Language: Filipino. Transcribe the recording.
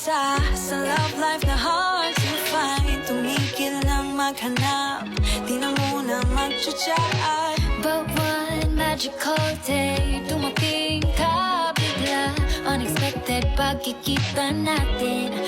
isa sa love life na hard to find. Tumigil lang maghanap, di na muna mag-chat. But one magical day, dumating ka bigla. Unexpected pagkikita natin,